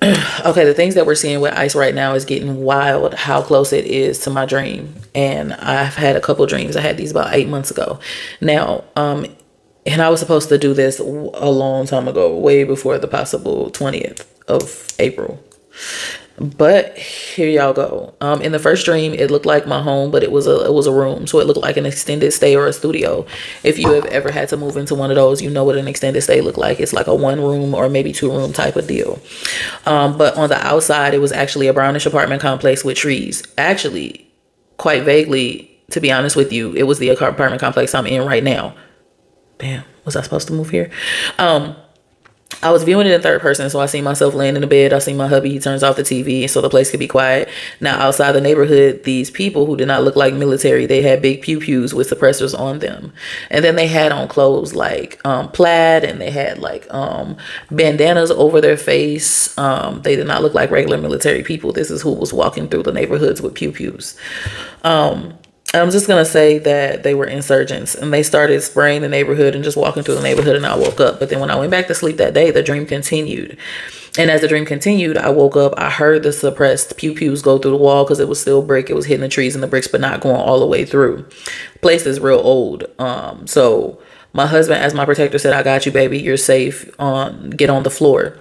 Okay, the things that we're seeing with ICE right now is getting wild how close it is to my dream. And I've had a couple dreams. I had these about 8 months ago. Now, and I was supposed to do this a long time ago, way before the possible 20th of April. But here y'all go. In the first dream, it looked like my home, but it was a room, so it looked like an extended stay or a studio. If you have ever had to move into one of those, you know what an extended stay look like. It's like a 1 room or maybe 2 room type of deal. But on the outside, it was actually a brownish apartment complex with trees. Actually, quite vaguely, to be honest with you, it was the apartment complex I'm in right now. Damn, was I supposed to move here? I was viewing it in third person, so I see myself laying in the bed. I see my hubby, he turns off the TV so the place could be quiet. Now, outside the neighborhood, these people who did not look like military, they had big pew-pews with suppressors on them. And then they had on clothes like plaid, and they had like bandanas over their face. They did not look like regular military people. This is who was walking through the neighborhoods with pew-pews. I'm just going to say that they were insurgents, and they started spraying the neighborhood and just walking through the neighborhood, and I woke up. But then when I went back to sleep that day, the dream continued. And as the dream continued, I woke up. I heard the suppressed pew-pews go through the wall because it was still brick. It was hitting the trees and the bricks, but not going all the way through. The place is real old. So my husband, as my protector, said, "I got you, baby. You're safe. Get on the floor."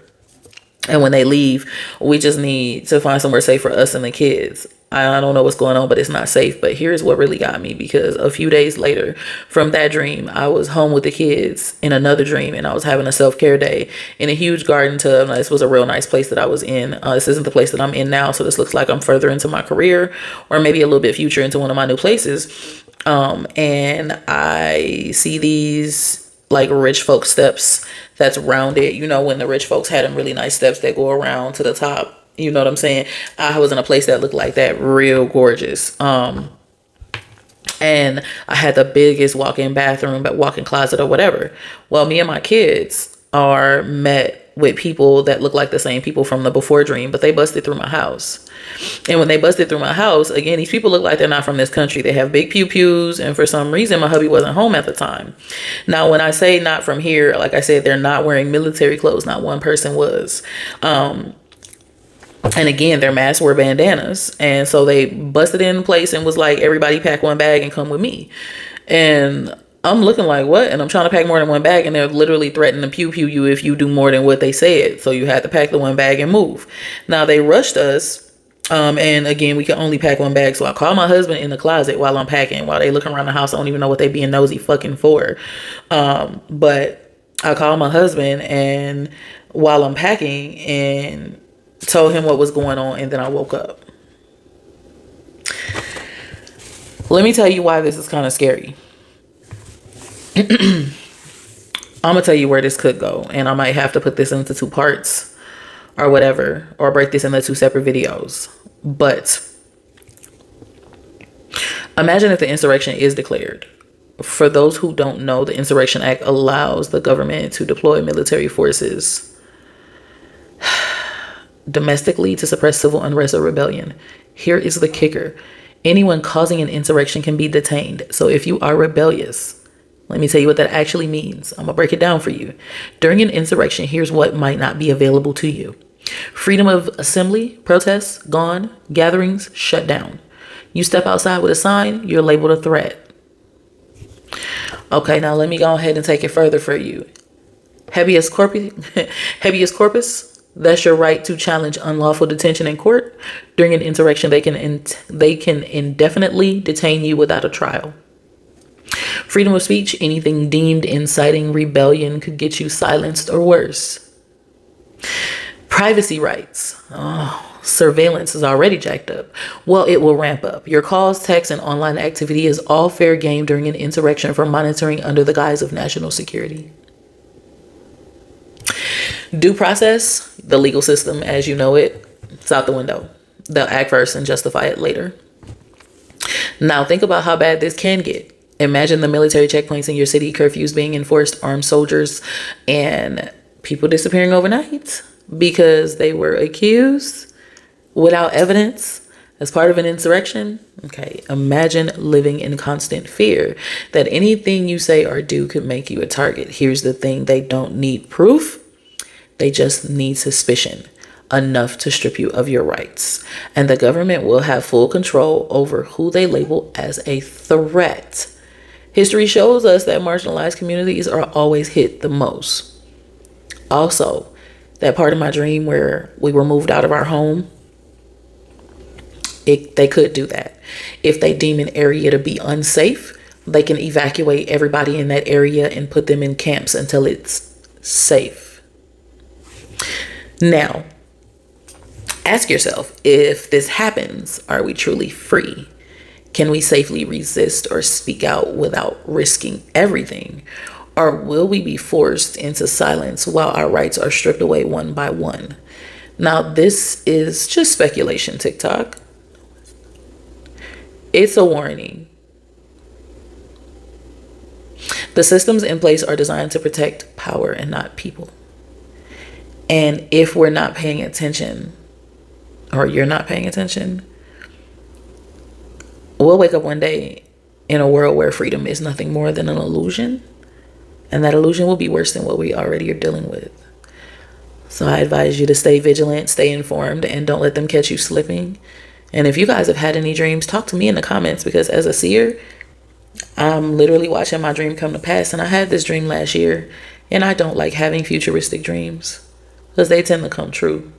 And when they leave, we just need to find somewhere safe for us and the kids. I don't know what's going on, but it's not safe. But here's what really got me, because a few days later from that dream, I was home with the kids in another dream, and I was having a self-care day in a huge garden tub. Now, this was a real nice place that I was in. This isn't the place that I'm in now, so this looks like I'm further into my career, or maybe a little bit future into one of my new places. And I see these like rich folk steps that's rounded. You know, when the rich folks had them really nice steps that go around to the top. You know what I'm saying? I was in a place that looked like that, real gorgeous. And I had the biggest walk-in bathroom, but walk-in closet or whatever. Well, me and my kids are met with people that look like the same people from the before dream, but they busted through my house. And when they busted through my house, again, these people look like they're not from this country. They have big pew-pews, and for some reason, my hubby wasn't home at the time. Now, when I say not from here, like I said, they're not wearing military clothes. Not one person was. And again, their masks were bandanas. And so they busted in place and was like, "Everybody pack one bag and come with me." And I'm looking like, what? And I'm trying to pack more than one bag, and they're literally threatening to pew you if you do more than what they said. So you had to pack the one bag and move. Now, they rushed us. And again, we could only pack one bag. So I call my husband in the closet while I'm packing, while they looking around the house. I don't even know what they being nosy fucking for. But I call my husband and while I'm packing, and told him what was going on, and then I woke up. Let me tell you why this is kind of scary. I'm gonna tell you where this could go, and I might have to put this into 2 parts or whatever, or break this into 2 separate videos. But imagine if the insurrection is declared. For those who don't know, the Insurrection Act allows the government to deploy military forces domestically to suppress civil unrest or rebellion. Here is the kicker. Anyone causing an insurrection can be detained. So if you are rebellious, let me tell you what that actually means. I'm gonna break it down for you. During an insurrection, here's what might not be available to you. Freedom of assembly, protests, gone. Gatherings, shut down. You step outside with a sign, you're labeled a threat. Okay, now let me go ahead and take it further for you. Habeas corpus, habeas corpus. That's your right to challenge unlawful detention in court. During an insurrection, they can indefinitely detain you without a trial. Freedom of speech, anything deemed inciting rebellion could get you silenced or worse. Privacy rights. Surveillance is already jacked up. Well, it will ramp up. Your calls, texts, and online activity is all fair game during an insurrection for monitoring under the guise of national security. Due process, the legal system as you know it, it's out the window. They'll act first and justify it later. Now think about how bad this can get. Imagine the military checkpoints in your city, curfews being enforced, armed soldiers, and people disappearing overnight because they were accused without evidence as part of an insurrection. Okay, imagine living in constant fear that anything you say or do could make you a target. Here's the thing, they don't need proof. They just need suspicion. enough to strip you of your rights. And the government will have full control over who they label as a threat. History shows us that marginalized communities are always hit the most. Also, that part of my dream where we were moved out of our home, they could do that. If they deem an area to be unsafe, they can evacuate everybody in that area and put them in camps until it's safe. Now, ask yourself, if this happens, are we truly free? Can we safely resist or speak out without risking everything? Or will we be forced into silence while our rights are stripped away one by one? Now, this is just speculation, TikTok. It's a warning. The systems in place are designed to protect power and not people. And if we're not paying attention, or you're not paying attention, we'll wake up one day in a world where freedom is nothing more than an illusion. And that illusion will be worse than what we already are dealing with. So I advise you to stay vigilant, stay informed, and don't let them catch you slipping. And if you guys have had any dreams, talk to me in the comments, because as a seer, I'm literally watching my dream come to pass. And I had this dream last year, and I don't like having futuristic dreams because they tend to come true.